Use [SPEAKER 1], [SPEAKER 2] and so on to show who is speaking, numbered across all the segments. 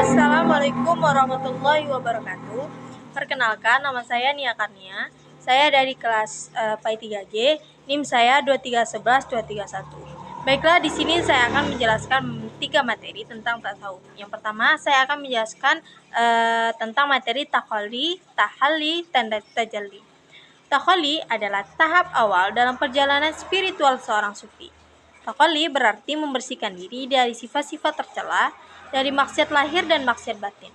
[SPEAKER 1] Assalamualaikum warahmatullahi wabarakatuh. Perkenalkan, nama saya Nia Karnia. Saya dari kelas PAI 3G, NIM saya 2311231. Baiklah, di sini saya akan menjelaskan 3 materi tentang tasawuf. Yang pertama, saya akan menjelaskan tentang materi tahalli, dan tajalli. Tahalli adalah tahap awal dalam perjalanan spiritual seorang sufi. Tahalli berarti membersihkan diri dari sifat-sifat tercela, dari maksiat lahir dan maksiat batin.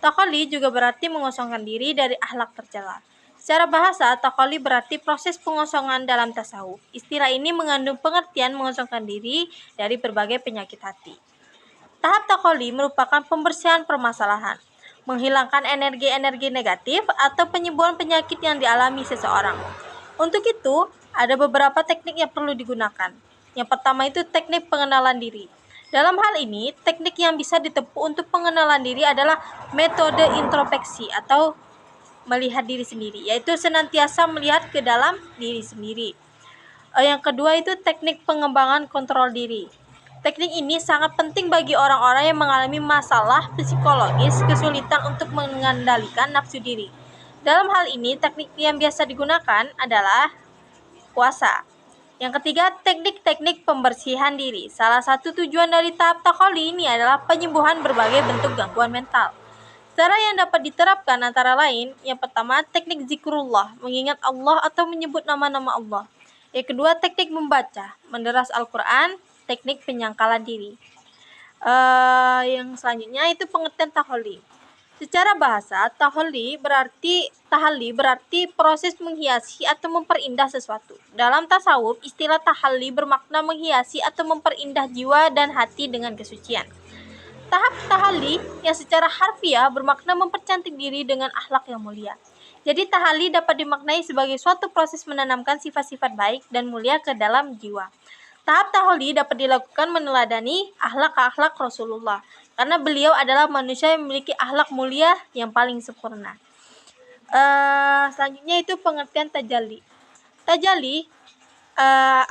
[SPEAKER 1] Tahalli juga berarti mengosongkan diri dari akhlak tercela. Secara bahasa, tahalli berarti proses pengosongan dalam tasawuf. Istilah ini mengandung pengertian mengosongkan diri dari berbagai penyakit hati. Tahap tahalli merupakan pembersihan permasalahan, menghilangkan energi-energi negatif atau penyembuhan penyakit yang dialami seseorang. Untuk itu, ada beberapa teknik yang perlu digunakan. Yang pertama itu teknik pengenalan diri. Dalam hal ini, teknik yang bisa ditempuh untuk pengenalan diri adalah metode introspeksi atau melihat diri sendiri, yaitu senantiasa melihat ke dalam diri sendiri. Yang kedua itu teknik pengembangan kontrol diri. Teknik ini sangat penting bagi orang-orang yang mengalami masalah psikologis, kesulitan untuk mengendalikan nafsu diri. Dalam hal ini, teknik yang biasa digunakan adalah puasa. Yang ketiga, teknik-teknik pembersihan diri. Salah satu tujuan dari tahap tahalli ini adalah penyembuhan berbagai bentuk gangguan mental. Cara yang dapat diterapkan antara lain, yang pertama, teknik zikrullah, mengingat Allah atau menyebut nama-nama Allah. Yang kedua, teknik membaca, menderas Al-Quran, teknik penyangkalan diri. Yang selanjutnya itu pengertian tahalli. Secara bahasa, tahalli berarti proses menghiasi atau memperindah sesuatu. Dalam tasawuf, istilah tahalli bermakna menghiasi atau memperindah jiwa dan hati dengan kesucian. Tahap tahalli yang secara harfiah bermakna mempercantik diri dengan akhlak yang mulia. Jadi tahalli dapat dimaknai sebagai suatu proses menanamkan sifat-sifat baik dan mulia ke dalam jiwa. Tahap tahalli dapat dilakukan meneladani akhlak-akhlak Rasulullah, karena beliau adalah manusia yang memiliki akhlak mulia yang paling sempurna. Selanjutnya itu pengertian tajalli. Tajalli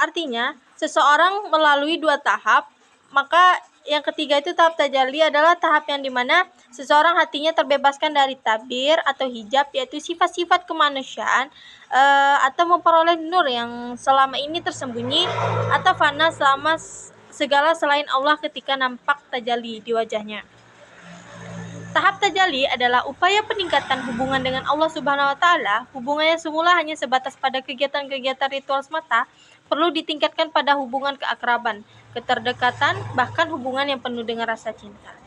[SPEAKER 1] artinya seseorang melalui 2 tahap, maka yang ketiga itu tahap tajalli adalah tahap yang dimana seseorang hatinya terbebaskan dari tabir atau hijab, yaitu sifat-sifat kemanusiaan, atau memperoleh nur yang selama ini tersembunyi atau fana selama segala selain Allah ketika nampak tajalli di wajahnya. Tahap tajalli adalah upaya peningkatan hubungan dengan Allah Subhanahu wa taala. Hubungannya semula hanya sebatas pada kegiatan-kegiatan ritual semata, perlu ditingkatkan pada hubungan keakraban, keterdekatan, bahkan hubungan yang penuh dengan rasa cinta.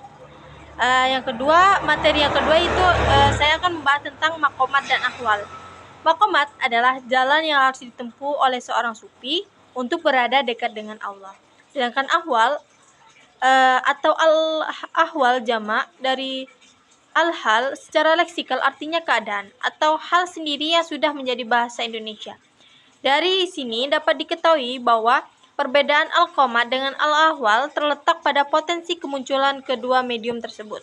[SPEAKER 1] Materi yang kedua itu saya akan membahas tentang maqamat dan ahwal. Maqamat adalah jalan yang harus ditempuh oleh seorang sufi untuk berada dekat dengan Allah. Sedangkan ahwal atau al-ahwal jamak dari al-hal secara leksikal artinya keadaan atau hal sendiri yang sudah menjadi bahasa Indonesia. Dari sini dapat diketahui bahwa perbedaan al-qomat dengan al-ahwal terletak pada potensi kemunculan kedua medium tersebut.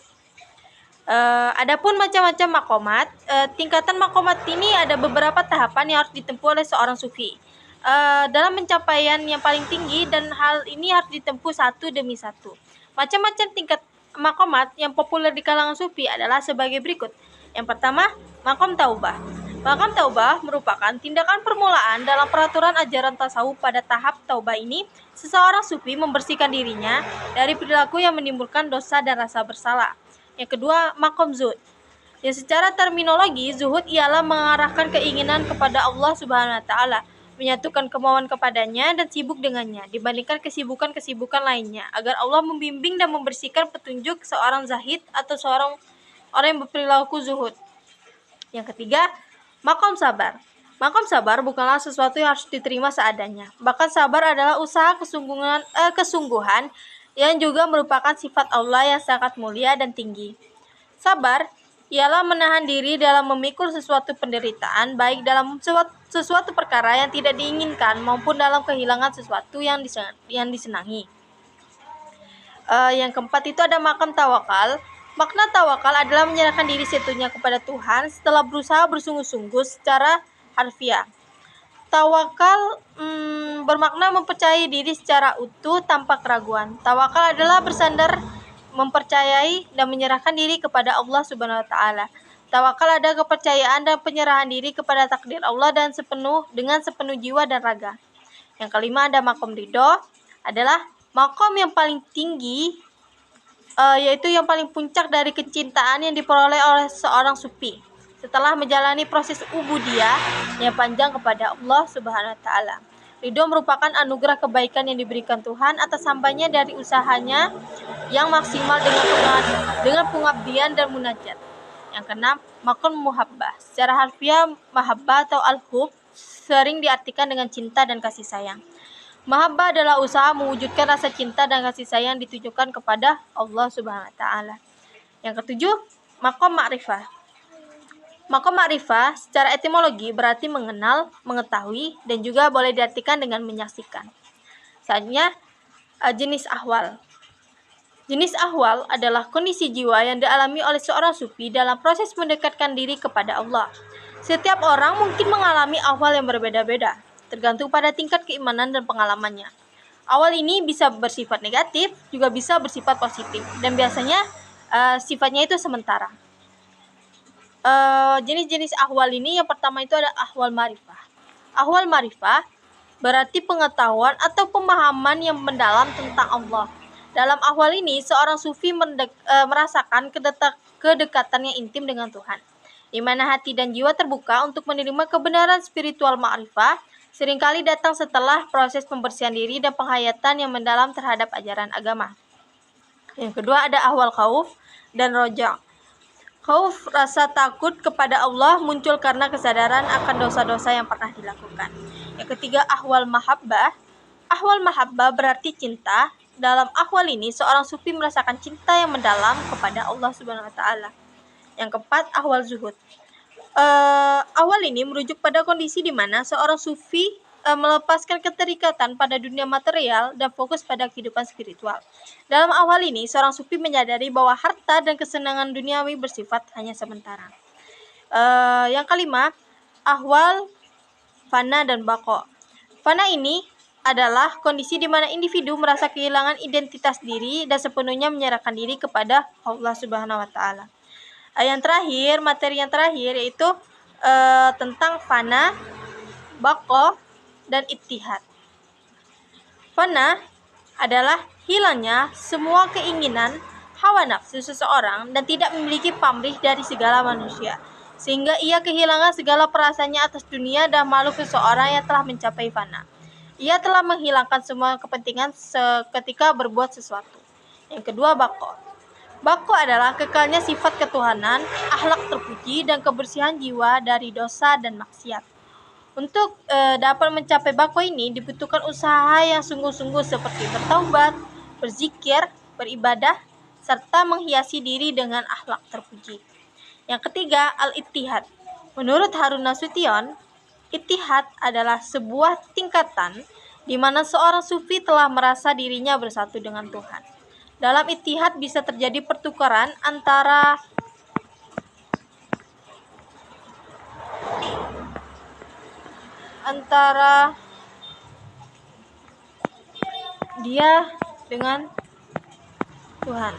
[SPEAKER 1] Adapun macam-macam maqamat, tingkatan maqamat ini ada beberapa tahapan yang harus ditempuh oleh seorang sufi dalam pencapaian yang paling tinggi, dan hal ini harus ditempuh satu demi satu. Macam-macam tingkat maqamat yang populer di kalangan sufi adalah sebagai berikut. Yang pertama, maqam taubah. Maqam taubah merupakan tindakan permulaan dalam peraturan ajaran tasawuf. Pada tahap taubah ini, seseorang sufi membersihkan dirinya dari perilaku yang menimbulkan dosa dan rasa bersalah. Yang kedua, maqam zuhud. Yang secara terminologi, zuhud ialah mengarahkan keinginan kepada Allah Subhanahu wa taala, menyatukan kemauan kepadanya dan sibuk dengannya dibandingkan kesibukan-kesibukan lainnya, agar Allah membimbing dan membersihkan petunjuk seorang zahid atau seorang orang yang berperilaku zuhud. Yang ketiga, maqam sabar. Maqam sabar bukanlah sesuatu yang harus diterima seadanya. Bahkan sabar adalah usaha kesungguhan yang juga merupakan sifat Allah yang sangat mulia dan tinggi. Sabar ialah menahan diri dalam memikul sesuatu penderitaan, baik dalam sesuatu perkara yang tidak diinginkan maupun dalam kehilangan sesuatu yang disenangi. Yang keempat itu ada maqam tawakal. Makna tawakal adalah menyerahkan diri sepenuhnya kepada Tuhan setelah berusaha bersungguh-sungguh secara harfiah. Tawakal bermakna mempercayai diri secara utuh tanpa keraguan. Tawakal adalah bersandar mempercayai dan menyerahkan diri kepada Allah Subhanahu wa taala. Tawakal ada kepercayaan dan penyerahan diri kepada takdir Allah dengan sepenuh jiwa dan raga. Yang kelima ada makom ridho, adalah makom yang paling tinggi, yaitu yang paling puncak dari kecintaan yang diperoleh oleh seorang sufi setelah menjalani proses ubudiyah yang panjang kepada Allah Subhanahu wa taala. Ridho merupakan anugerah kebaikan yang diberikan Tuhan atas hambanya dari usahanya yang maksimal dengan pengabdian dan munajat. Yang keenam, makom muhabbah. Secara harfiah, mahabbah atau al-hub sering diartikan dengan cinta dan kasih sayang. Mahabbah adalah usaha mewujudkan rasa cinta dan kasih sayang ditujukan kepada Allah Subhanahu wa taala. Yang ketujuh, makom ma'rifah. Makom ma'rifah secara etimologi berarti mengenal, mengetahui, dan juga boleh diartikan dengan menyaksikan. Selanjutnya, jenis ahwal. Jenis ahwal adalah kondisi jiwa yang dialami oleh seorang sufi dalam proses mendekatkan diri kepada Allah. Setiap orang mungkin mengalami ahwal yang berbeda-beda, tergantung pada tingkat keimanan dan pengalamannya. Ahwal ini bisa bersifat negatif, juga bisa bersifat positif, dan biasanya sifatnya itu sementara. Jenis-jenis ahwal ini, yang pertama itu ada ahwal marifah. Ahwal marifah berarti pengetahuan atau pemahaman yang mendalam tentang Allah. Dalam ahwal ini, seorang sufi merasakan kedekatan yang intim dengan Tuhan, di mana hati dan jiwa terbuka untuk menerima kebenaran spiritual ma'rifah, seringkali datang setelah proses pembersihan diri dan penghayatan yang mendalam terhadap ajaran agama. Yang kedua ada ahwal khauf dan roja. Khauf, rasa takut kepada Allah, muncul karena kesadaran akan dosa-dosa yang pernah dilakukan. Yang ketiga ahwal mahabbah. Ahwal mahabbah berarti cinta. Dalam ahwal ini, seorang sufi merasakan cinta yang mendalam kepada Allah Subhanahu wa taala. Yang keempat, ahwal zuhud. Ahwal ini merujuk pada kondisi di mana seorang sufi melepaskan keterikatan pada dunia material dan fokus pada kehidupan spiritual. Dalam ahwal ini, seorang sufi menyadari bahwa harta dan kesenangan duniawi bersifat hanya sementara. Yang kelima, ahwal fana dan baqo. Fana ini adalah kondisi di mana individu merasa kehilangan identitas diri dan sepenuhnya menyerahkan diri kepada Allah Subhanahu wa taala. Materi yang terakhir yaitu tentang fana, baqo, dan ittihad. Fana adalah hilangnya semua keinginan hawa nafsu seseorang dan tidak memiliki pamrih dari segala manusia, sehingga ia kehilangan segala perasaannya atas dunia dan makhluk seseorang yang telah mencapai fana. Ia telah menghilangkan semua kepentingan seketika berbuat sesuatu. Yang kedua, baqo. Baqo adalah kekalnya sifat ketuhanan, akhlak terpuji, dan kebersihan jiwa dari dosa dan maksiat. Untuk dapat mencapai baqo ini dibutuhkan usaha yang sungguh-sungguh seperti bertaubat, berzikir, beribadah, serta menghiasi diri dengan akhlak terpuji. Yang ketiga, al-ittihad. Menurut Harun Nasution, ittihad adalah sebuah tingkatan di mana seorang sufi telah merasa dirinya bersatu dengan Tuhan. Dalam ittihad bisa terjadi pertukaran antara dia dengan Tuhan.